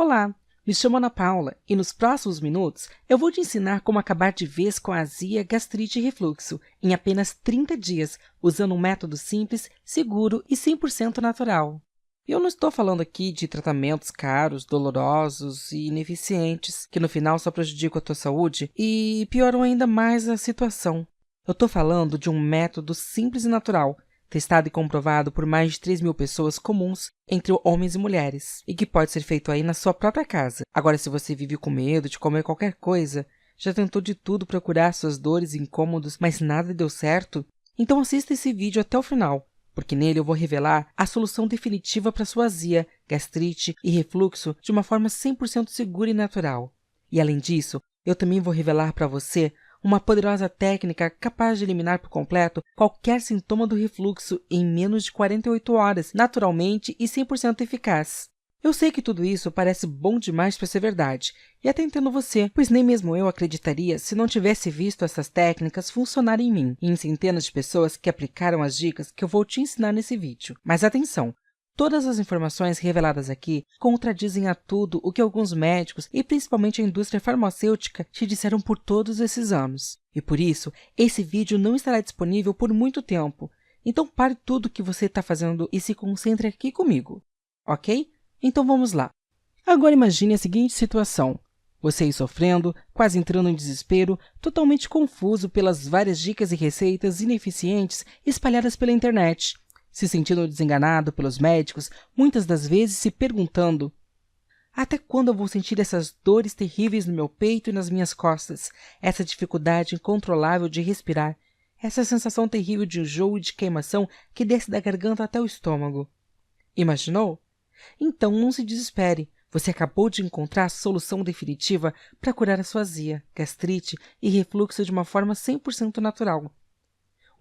Olá, me chamo Ana Paula e nos próximos minutos eu vou te ensinar como acabar de vez com a azia, gastrite e refluxo em apenas 30 dias, usando um método simples, seguro e 100% natural. E eu não estou falando aqui de tratamentos caros, dolorosos e ineficientes, que no final só prejudicam a tua saúde e pioram ainda mais a situação. Eu estou falando de um método simples e natural, testado e comprovado por mais de 3.000 pessoas comuns entre homens e mulheres, e que pode ser feito aí na sua própria casa. Agora, se você vive com medo de comer qualquer coisa, já tentou de tudo para curar suas dores e incômodos, mas nada deu certo? Então assista esse vídeo até o final, porque nele eu vou revelar a solução definitiva para sua azia, gastrite e refluxo de uma forma 100% segura e natural. E além disso, eu também vou revelar para você uma poderosa técnica capaz de eliminar por completo qualquer sintoma do refluxo em menos de 48 horas, naturalmente e 100% eficaz. Eu sei que tudo isso parece bom demais para ser verdade, e até entendo você, pois nem mesmo eu acreditaria se não tivesse visto essas técnicas funcionarem em mim e em centenas de pessoas que aplicaram as dicas que eu vou te ensinar nesse vídeo. Mas atenção! Todas as informações reveladas aqui contradizem a tudo o que alguns médicos e principalmente a indústria farmacêutica te disseram por todos esses anos. E por isso, esse vídeo não estará disponível por muito tempo. Então pare tudo o que você está fazendo e se concentre aqui comigo, ok? Então vamos lá. Agora imagine a seguinte situação. Você aí sofrendo, quase entrando em desespero, totalmente confuso pelas várias dicas e receitas ineficientes espalhadas pela internet, se sentindo desenganado pelos médicos, muitas das vezes se perguntando: até quando eu vou sentir essas dores terríveis no meu peito e nas minhas costas, essa dificuldade incontrolável de respirar, essa sensação terrível de enjoo e de queimação que desce da garganta até o estômago? Imaginou? Então não se desespere, você acabou de encontrar a solução definitiva para curar a sua azia, gastrite e refluxo de uma forma 100% natural.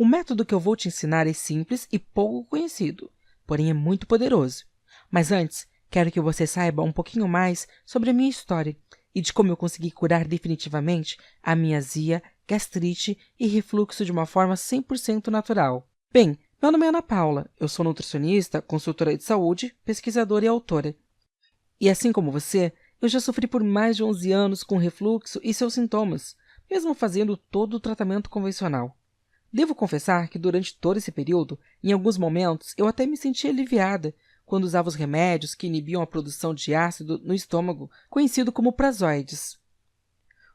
O método que eu vou te ensinar é simples e pouco conhecido, porém é muito poderoso. Mas antes, quero que você saiba um pouquinho mais sobre a minha história e de como eu consegui curar definitivamente a minha azia, gastrite e refluxo de uma forma 100% natural. Bem, meu nome é Ana Paula, eu sou nutricionista, consultora de saúde, pesquisadora e autora. E assim como você, eu já sofri por mais de 11 anos com refluxo e seus sintomas, mesmo fazendo todo o tratamento convencional. Devo confessar que durante todo esse período, em alguns momentos, eu até me sentia aliviada quando usava os remédios que inibiam a produção de ácido no estômago, conhecido como prazoides.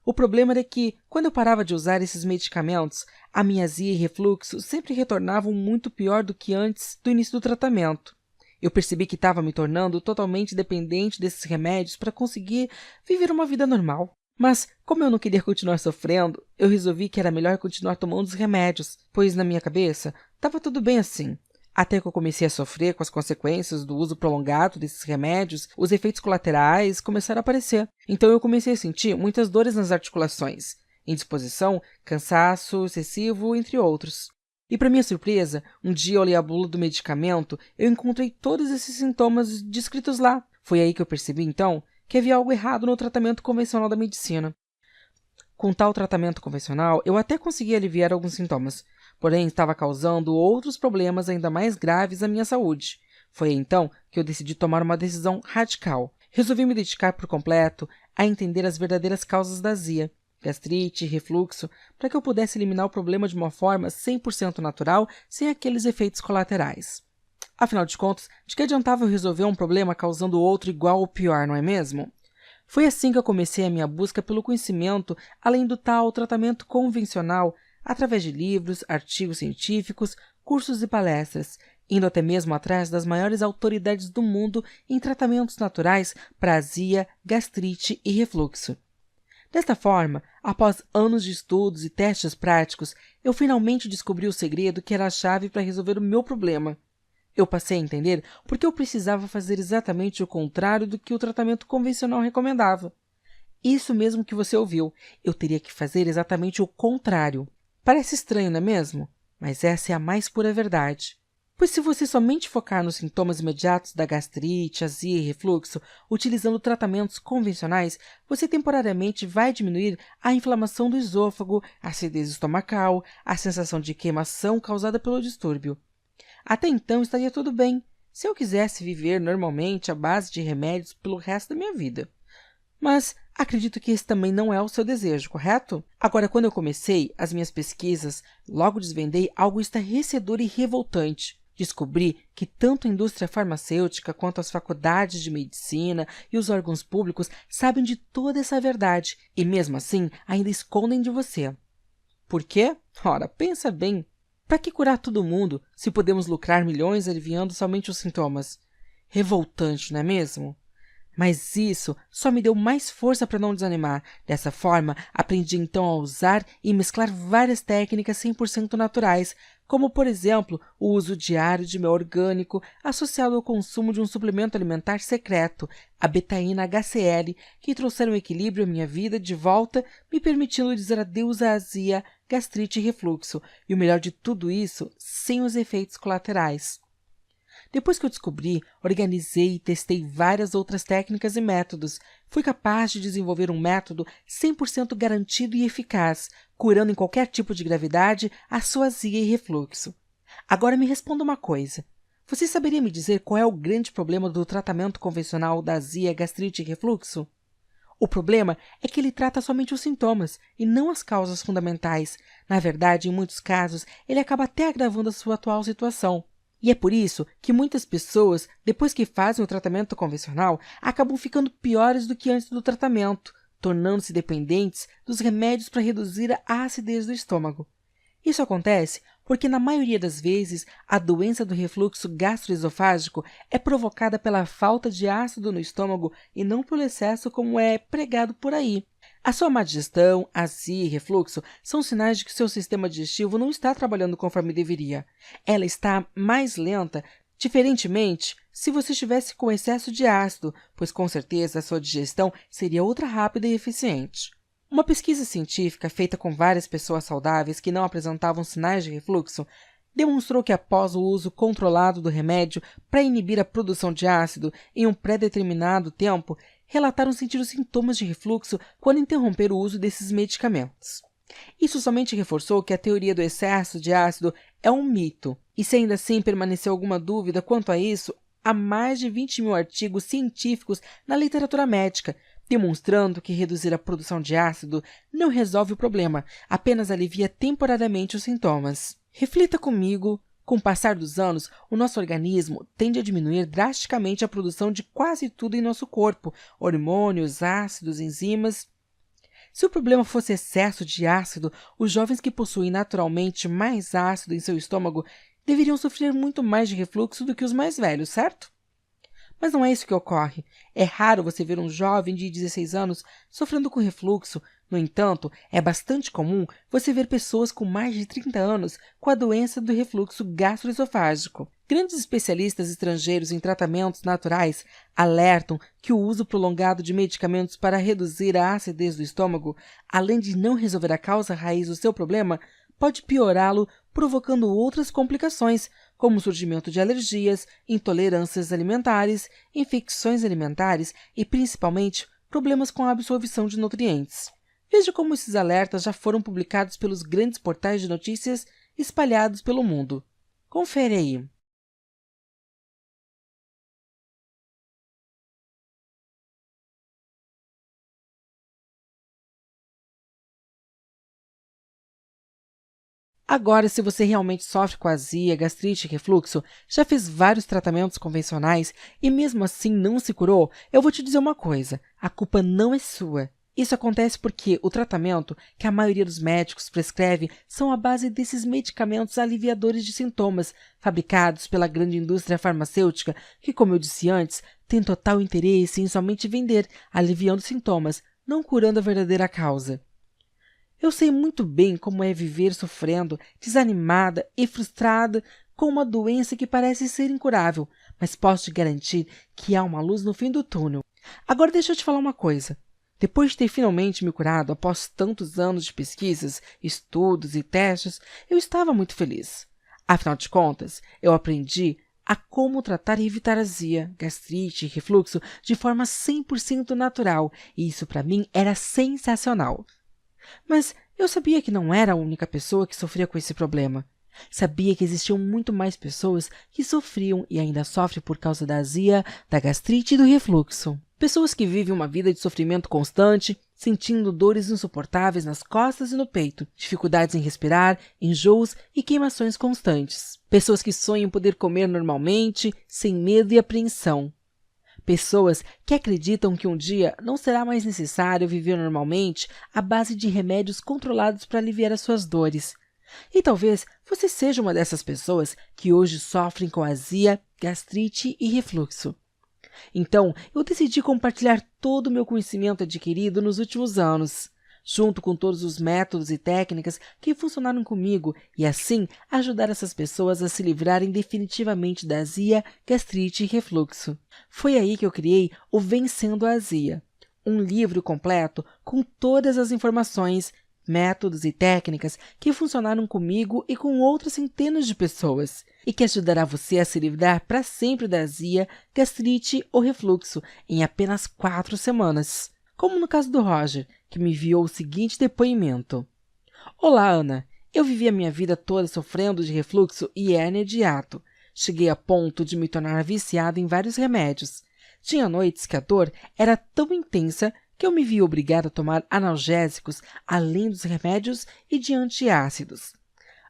O problema era que, quando eu parava de usar esses medicamentos, a minha azia e refluxo sempre retornavam muito pior do que antes do início do tratamento. Eu percebi que estava me tornando totalmente dependente desses remédios para conseguir viver uma vida normal. Mas, como eu não queria continuar sofrendo, eu resolvi que era melhor continuar tomando os remédios, pois na minha cabeça estava tudo bem assim. Até que eu comecei a sofrer com as consequências do uso prolongado desses remédios, os efeitos colaterais começaram a aparecer. Então eu comecei a sentir muitas dores nas articulações, indisposição, cansaço excessivo, entre outros. E para minha surpresa, um dia eu olhei a bula do medicamento, eu encontrei todos esses sintomas descritos lá. Foi aí que eu percebi, então, que havia algo errado no tratamento convencional da medicina. Com tal tratamento convencional, eu até conseguia aliviar alguns sintomas, porém estava causando outros problemas ainda mais graves à minha saúde. Foi aí, então, que eu decidi tomar uma decisão radical. Resolvi me dedicar por completo a entender as verdadeiras causas da azia, gastrite e refluxo, para que eu pudesse eliminar o problema de uma forma 100% natural, sem aqueles efeitos colaterais. Afinal de contas, de que adiantava eu resolver um problema causando outro igual ou pior, não é mesmo? Foi assim que eu comecei a minha busca pelo conhecimento, além do tal tratamento convencional, através de livros, artigos científicos, cursos e palestras, indo até mesmo atrás das maiores autoridades do mundo em tratamentos naturais para azia, gastrite e refluxo. Desta forma, após anos de estudos e testes práticos, eu finalmente descobri o segredo que era a chave para resolver o meu problema. Eu passei a entender por que eu precisava fazer exatamente o contrário do que o tratamento convencional recomendava. Isso mesmo que você ouviu, eu teria que fazer exatamente o contrário. Parece estranho, não é mesmo? Mas essa é a mais pura verdade. Pois se você somente focar nos sintomas imediatos da gastrite, azia e refluxo, utilizando tratamentos convencionais, você temporariamente vai diminuir a inflamação do esôfago, a acidez estomacal, a sensação de queimação causada pelo distúrbio. Até então estaria tudo bem, se eu quisesse viver normalmente à base de remédios pelo resto da minha vida. Mas acredito que esse também não é o seu desejo, correto? Agora, quando eu comecei as minhas pesquisas, logo desvendei algo estarrecedor e revoltante. Descobri que tanto a indústria farmacêutica quanto as faculdades de medicina e os órgãos públicos sabem de toda essa verdade e, mesmo assim, ainda escondem de você. Por quê? Ora, pensa bem. Para que curar todo mundo se podemos lucrar milhões aliviando somente os sintomas? Revoltante, não é mesmo? Mas isso só me deu mais força para não desanimar. Dessa forma, aprendi então a usar e mesclar várias técnicas 100% naturais, como, por exemplo, o uso diário de mel orgânico associado ao consumo de um suplemento alimentar secreto, a betaína HCl, que trouxeram equilíbrio à minha vida de volta, me permitindo dizer adeus à azia, gastrite e refluxo, e o melhor de tudo isso, sem os efeitos colaterais. Depois que eu descobri, organizei e testei várias outras técnicas e métodos. Fui capaz de desenvolver um método 100% garantido e eficaz, curando em qualquer tipo de gravidade a sua azia e refluxo. Agora me responda uma coisa. Você saberia me dizer qual é o grande problema do tratamento convencional da azia, gastrite e refluxo? O problema é que ele trata somente os sintomas e não as causas fundamentais. Na verdade, em muitos casos, ele acaba até agravando a sua atual situação. E é por isso que muitas pessoas, depois que fazem o tratamento convencional, acabam ficando piores do que antes do tratamento, tornando-se dependentes dos remédios para reduzir a acidez do estômago. Isso acontece porque, na maioria das vezes, a doença do refluxo gastroesofágico é provocada pela falta de ácido no estômago e não pelo excesso como é pregado por aí. A sua má digestão, azia e refluxo são sinais de que seu sistema digestivo não está trabalhando conforme deveria. Ela está mais lenta, diferentemente se você estivesse com excesso de ácido, pois com certeza a sua digestão seria outra rápida e eficiente. Uma pesquisa científica feita com várias pessoas saudáveis que não apresentavam sinais de refluxo demonstrou que após o uso controlado do remédio para inibir a produção de ácido em um pré-determinado tempo, relataram sentir os sintomas de refluxo quando interromperam o uso desses medicamentos. Isso somente reforçou que a teoria do excesso de ácido é um mito, e se ainda assim permaneceu alguma dúvida quanto a isso, há mais de 20.000 artigos científicos na literatura médica, demonstrando que reduzir a produção de ácido não resolve o problema, apenas alivia temporariamente os sintomas. Reflita comigo. Com o passar dos anos, o nosso organismo tende a diminuir drasticamente a produção de quase tudo em nosso corpo, hormônios, ácidos, enzimas. Se o problema fosse excesso de ácido, os jovens que possuem naturalmente mais ácido em seu estômago deveriam sofrer muito mais de refluxo do que os mais velhos, certo? Mas não é isso que ocorre. É raro você ver um jovem de 16 anos sofrendo com refluxo. No entanto, é bastante comum você ver pessoas com mais de 30 anos com a doença do refluxo gastroesofágico. Grandes especialistas estrangeiros em tratamentos naturais alertam que o uso prolongado de medicamentos para reduzir a acidez do estômago, além de não resolver a causa raiz do seu problema, pode piorá-lo, provocando outras complicações, como o surgimento de alergias, intolerâncias alimentares, infecções alimentares e, principalmente, problemas com a absorção de nutrientes. Veja como esses alertas já foram publicados pelos grandes portais de notícias espalhados pelo mundo. Confere aí. Agora, se você realmente sofre com azia, gastrite e refluxo, já fez vários tratamentos convencionais e mesmo assim não se curou, eu vou te dizer uma coisa, a culpa não é sua. Isso acontece porque o tratamento que a maioria dos médicos prescreve são à base desses medicamentos aliviadores de sintomas, fabricados pela grande indústria farmacêutica, que, como eu disse antes, tem total interesse em somente vender, aliviando sintomas, não curando a verdadeira causa. Eu sei muito bem como é viver sofrendo, desanimada e frustrada com uma doença que parece ser incurável, mas posso te garantir que há uma luz no fim do túnel. Agora deixa eu te falar uma coisa. Depois de ter finalmente me curado após tantos anos de pesquisas, estudos e testes, eu estava muito feliz. Afinal de contas, eu aprendi a como tratar e evitar azia, gastrite e refluxo de forma 100% natural, e isso para mim era sensacional. Mas eu sabia que não era a única pessoa que sofria com esse problema. Sabia que existiam muito mais pessoas que sofriam e ainda sofrem por causa da azia, da gastrite e do refluxo. Pessoas que vivem uma vida de sofrimento constante, sentindo dores insuportáveis nas costas e no peito, dificuldades em respirar, enjoos e queimações constantes. Pessoas que sonham poder comer normalmente, sem medo e apreensão. Pessoas que acreditam que um dia não será mais necessário viver normalmente à base de remédios controlados para aliviar as suas dores. E talvez você seja uma dessas pessoas que hoje sofrem com azia, gastrite e refluxo. Então, eu decidi compartilhar todo o meu conhecimento adquirido nos últimos anos, junto com todos os métodos e técnicas que funcionaram comigo e, assim, ajudar essas pessoas a se livrarem definitivamente da azia, gastrite e refluxo. Foi aí que eu criei o Vencendo a Azia, um livro completo com todas as informações, métodos e técnicas que funcionaram comigo e com outras centenas de pessoas, e que ajudará você a se livrar para sempre da azia, gastrite ou refluxo em apenas 4 semanas. Como no caso do Roger, que me enviou o seguinte depoimento. Olá, Ana. Eu vivi a minha vida toda sofrendo de refluxo e hérnia de hiato. Cheguei a ponto de me tornar viciado em vários remédios. Tinha noites que a dor era tão intensa que eu me vi obrigado a tomar analgésicos, além dos remédios e de antiácidos.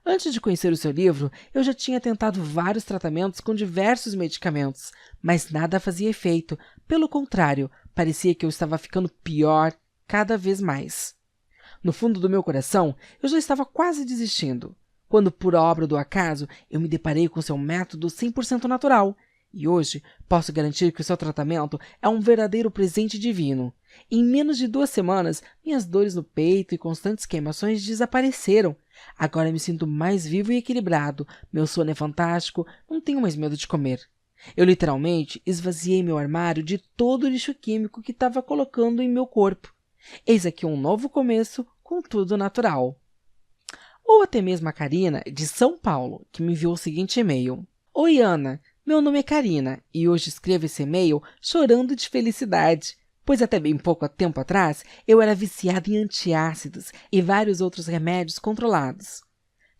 Antes de conhecer o seu livro, eu já tinha tentado vários tratamentos com diversos medicamentos, mas nada fazia efeito. Pelo contrário, parecia que eu estava ficando pior cada vez mais. No fundo do meu coração, eu já estava quase desistindo, quando, por obra do acaso, eu me deparei com seu método 100% natural. E hoje, posso garantir que o seu tratamento é um verdadeiro presente divino. Em menos de 2 semanas, minhas dores no peito e constantes queimações desapareceram. Agora me sinto mais vivo e equilibrado, meu sono é fantástico, não tenho mais medo de comer. Eu literalmente esvaziei meu armário de todo o lixo químico que estava colocando em meu corpo. Eis aqui um novo começo com tudo natural. Ou até mesmo a Karina, de São Paulo, que me enviou o seguinte e-mail. Oi, Ana. Meu nome é Karina e hoje escrevo esse e-mail chorando de felicidade, pois até bem pouco tempo atrás eu era viciada em antiácidos e vários outros remédios controlados.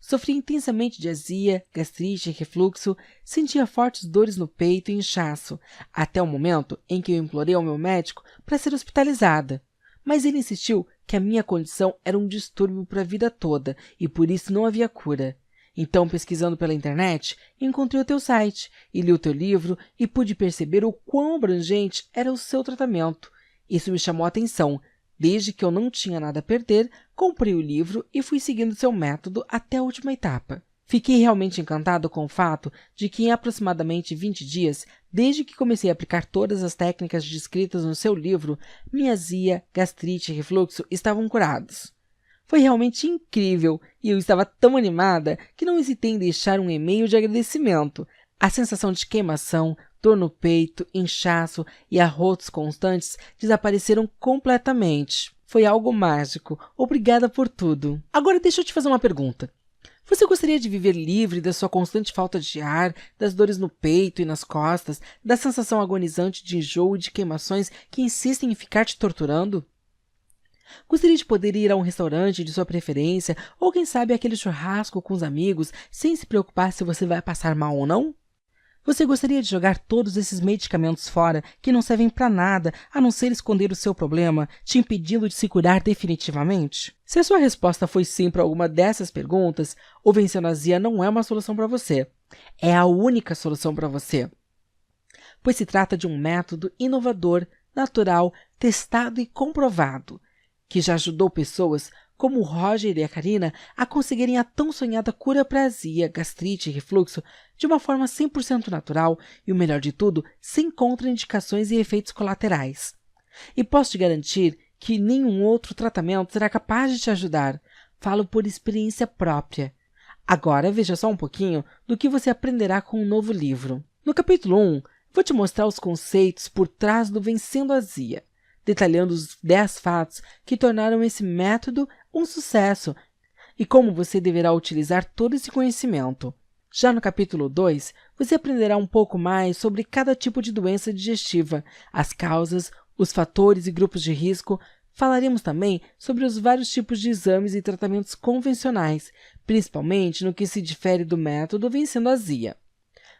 Sofri intensamente de azia, gastrite e refluxo, sentia fortes dores no peito e inchaço, até o momento em que eu implorei ao meu médico para ser hospitalizada. Mas ele insistiu que a minha condição era um distúrbio para a vida toda e por isso não havia cura. Então, pesquisando pela internet, encontrei o teu site e li o teu livro e pude perceber o quão abrangente era o seu tratamento. Isso me chamou a atenção. Desde que eu não tinha nada a perder, comprei o livro e fui seguindo seu método até a última etapa. Fiquei realmente encantado com o fato de que em aproximadamente 20 dias, desde que comecei a aplicar todas as técnicas descritas no seu livro, minha azia, gastrite e refluxo estavam curados. Foi realmente incrível e eu estava tão animada que não hesitei em deixar um e-mail de agradecimento. A sensação de queimação, dor no peito, inchaço e arrotos constantes desapareceram completamente. Foi algo mágico. Obrigada por tudo. Agora deixa eu te fazer uma pergunta. Você gostaria de viver livre da sua constante falta de ar, das dores no peito e nas costas, da sensação agonizante de enjoo e de queimações que insistem em ficar te torturando? Gostaria de poder ir a um restaurante de sua preferência ou, quem sabe, aquele churrasco com os amigos sem se preocupar se você vai passar mal ou não? Você gostaria de jogar todos esses medicamentos fora que não servem para nada a não ser esconder o seu problema, te impedindo de se curar definitivamente? Se a sua resposta foi sim para alguma dessas perguntas, o Vencendo a Azia não é uma solução para você. É a única solução para você. Pois se trata de um método inovador, natural, testado e comprovado, que já ajudou pessoas como o Roger e a Karina a conseguirem a tão sonhada cura para azia, gastrite e refluxo de uma forma 100% natural e, o melhor de tudo, sem contraindicações e efeitos colaterais. E posso te garantir que nenhum outro tratamento será capaz de te ajudar. Falo por experiência própria. Agora veja só um pouquinho do que você aprenderá com o novo livro. No capítulo 1, vou te mostrar os conceitos por trás do Vencendo a Azia, detalhando os 10 fatos que tornaram esse método um sucesso e como você deverá utilizar todo esse conhecimento. Já no capítulo 2, você aprenderá um pouco mais sobre cada tipo de doença digestiva, as causas, os fatores e grupos de risco. Falaremos também sobre os vários tipos de exames e tratamentos convencionais, principalmente no que se difere do método Vencendo a Azia.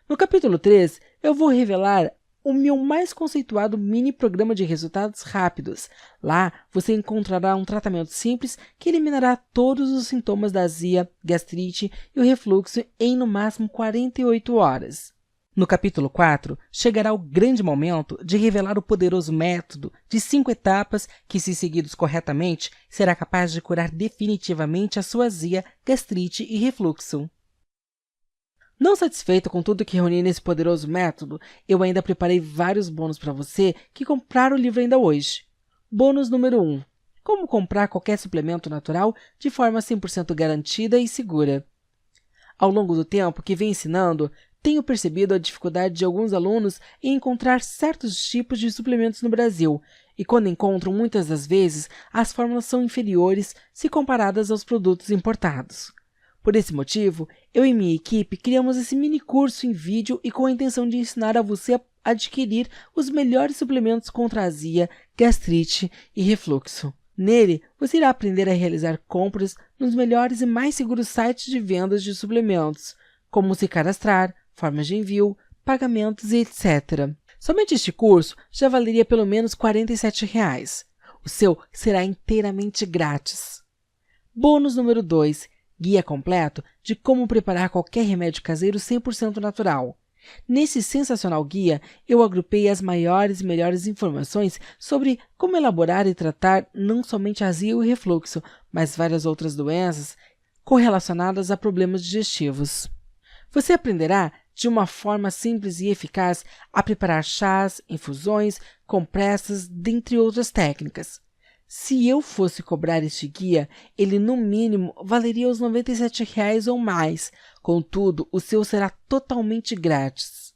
No capítulo 3, eu vou revelar o meu mais conceituado mini programa de resultados rápidos. Lá, você encontrará um tratamento simples que eliminará todos os sintomas da azia, gastrite e o refluxo em no máximo 48 horas. No capítulo 4, chegará o grande momento de revelar o poderoso método de 5 etapas que, se seguidos corretamente, será capaz de curar definitivamente a sua azia, gastrite e refluxo. Não satisfeito com tudo que reuni nesse poderoso método, eu ainda preparei vários bônus para você que comprar o livro ainda hoje. Bônus número 1. Como comprar qualquer suplemento natural de forma 100% garantida e segura. Ao longo do tempo que venho ensinando, tenho percebido a dificuldade de alguns alunos em encontrar certos tipos de suplementos no Brasil, e quando encontram, muitas das vezes, as fórmulas são inferiores se comparadas aos produtos importados. Por esse motivo, eu e minha equipe criamos esse mini curso em vídeo e com a intenção de ensinar a você a adquirir os melhores suplementos contra azia, gastrite e refluxo. Nele, você irá aprender a realizar compras nos melhores e mais seguros sites de vendas de suplementos, como se cadastrar, formas de envio, pagamentos e etc. Somente este curso já valeria pelo menos R$ 47,00. O seu será inteiramente grátis. Bônus número 2. Guia completo de como preparar qualquer remédio caseiro 100% natural. Nesse sensacional guia, eu agrupei as maiores e melhores informações sobre como elaborar e tratar não somente a azia e o refluxo, mas várias outras doenças correlacionadas a problemas digestivos. Você aprenderá de uma forma simples e eficaz a preparar chás, infusões, compressas, dentre outras técnicas. Se eu fosse cobrar este guia, ele no mínimo valeria os R$ 97,00 ou mais. Contudo, o seu será totalmente grátis.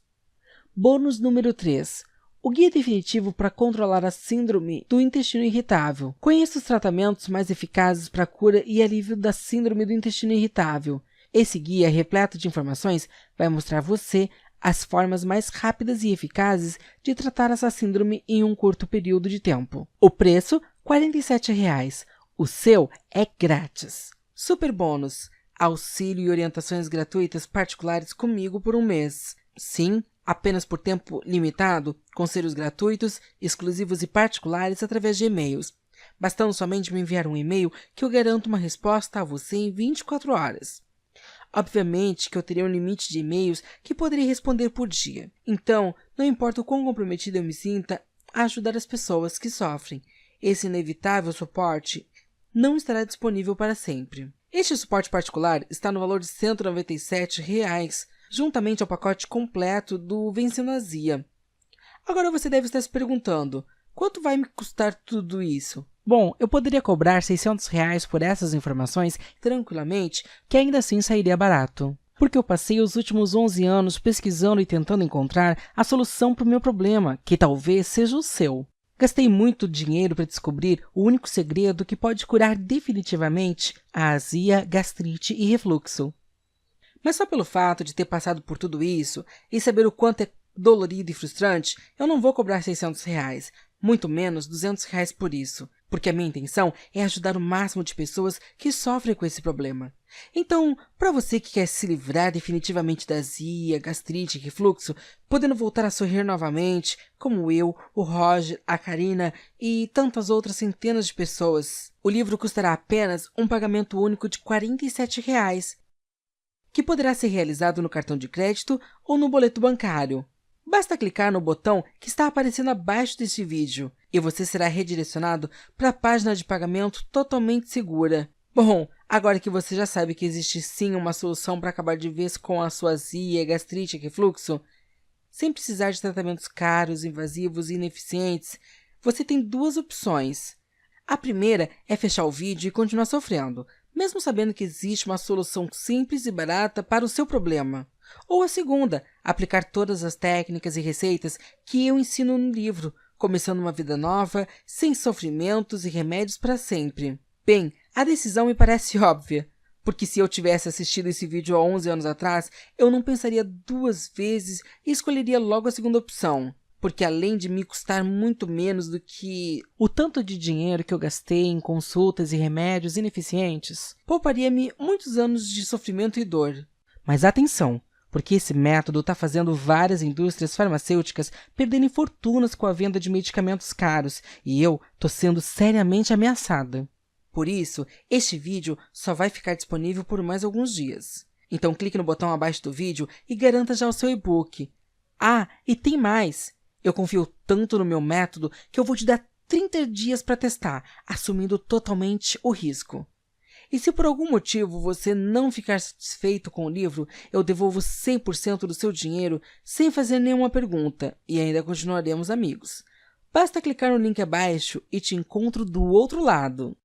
Bônus número 3. O guia definitivo para controlar a síndrome do intestino irritável. Conheça os tratamentos mais eficazes para a cura e alívio da síndrome do intestino irritável. Esse guia, repleto de informações, vai mostrar a você as formas mais rápidas e eficazes de tratar essa síndrome em um curto período de tempo. O preço, R$ 47,00. O seu é grátis. Super bônus: auxílio e orientações gratuitas particulares comigo por um mês. Sim, apenas por tempo limitado, conselhos gratuitos, exclusivos e particulares através de e-mails. Bastando somente me enviar um e-mail que eu garanto uma resposta a você em 24 horas. Obviamente que eu teria um limite de e-mails que poderia responder por dia. Então, não importa o quão comprometido eu me sinta a ajudar as pessoas que sofrem, esse inevitável suporte não estará disponível para sempre. Este suporte particular está no valor de R$ 197,00, juntamente ao pacote completo do Vencendo a Azia. Agora você deve estar se perguntando, quanto vai me custar tudo isso? Bom, eu poderia cobrar R$ 600,00 por essas informações tranquilamente, que ainda assim sairia barato. Porque eu passei os últimos 11 anos pesquisando e tentando encontrar a solução para o meu problema, que talvez seja o seu. Gastei muito dinheiro para descobrir o único segredo que pode curar definitivamente a azia, gastrite e refluxo. Mas só pelo fato de ter passado por tudo isso e saber o quanto é dolorido e frustrante, eu não vou cobrar R$ 600,00, muito menos R$ 200,00 por isso, porque a minha intenção é ajudar o máximo de pessoas que sofrem com esse problema. Então, para você que quer se livrar definitivamente da azia, gastrite e refluxo, podendo voltar a sorrir novamente, como eu, o Roger, a Karina e tantas outras centenas de pessoas, o livro custará apenas um pagamento único de R$ 47,00, que poderá ser realizado no cartão de crédito ou no boleto bancário. Basta clicar no botão que está aparecendo abaixo deste vídeo e você será redirecionado para a página de pagamento totalmente segura. Bom, agora que você já sabe que existe sim uma solução para acabar de vez com a sua azia, gastrite e refluxo, sem precisar de tratamentos caros, invasivos e ineficientes, você tem duas opções. A primeira é fechar o vídeo e continuar sofrendo, mesmo sabendo que existe uma solução simples e barata para o seu problema. Ou a segunda, aplicar todas as técnicas e receitas que eu ensino no livro, começando uma vida nova, sem sofrimentos e remédios para sempre. Bem, a decisão me parece óbvia, porque se eu tivesse assistido esse vídeo há 11 anos atrás, eu não pensaria duas vezes e escolheria logo a segunda opção. porque além de me custar muito menos do que o tanto de dinheiro que eu gastei em consultas e remédios ineficientes, pouparia-me muitos anos de sofrimento e dor. Mas atenção, porque esse método está fazendo várias indústrias farmacêuticas perderem fortunas com a venda de medicamentos caros e eu estou sendo seriamente ameaçada. Por isso, este vídeo só vai ficar disponível por mais alguns dias. Então clique no botão abaixo do vídeo e garanta já o seu e-book. Ah, e tem mais! Eu confio tanto no meu método que eu vou te dar 30 dias para testar, assumindo totalmente o risco. E se por algum motivo você não ficar satisfeito com o livro, eu devolvo 100% do seu dinheiro sem fazer nenhuma pergunta e ainda continuaremos amigos. Basta clicar no link abaixo e te encontro do outro lado.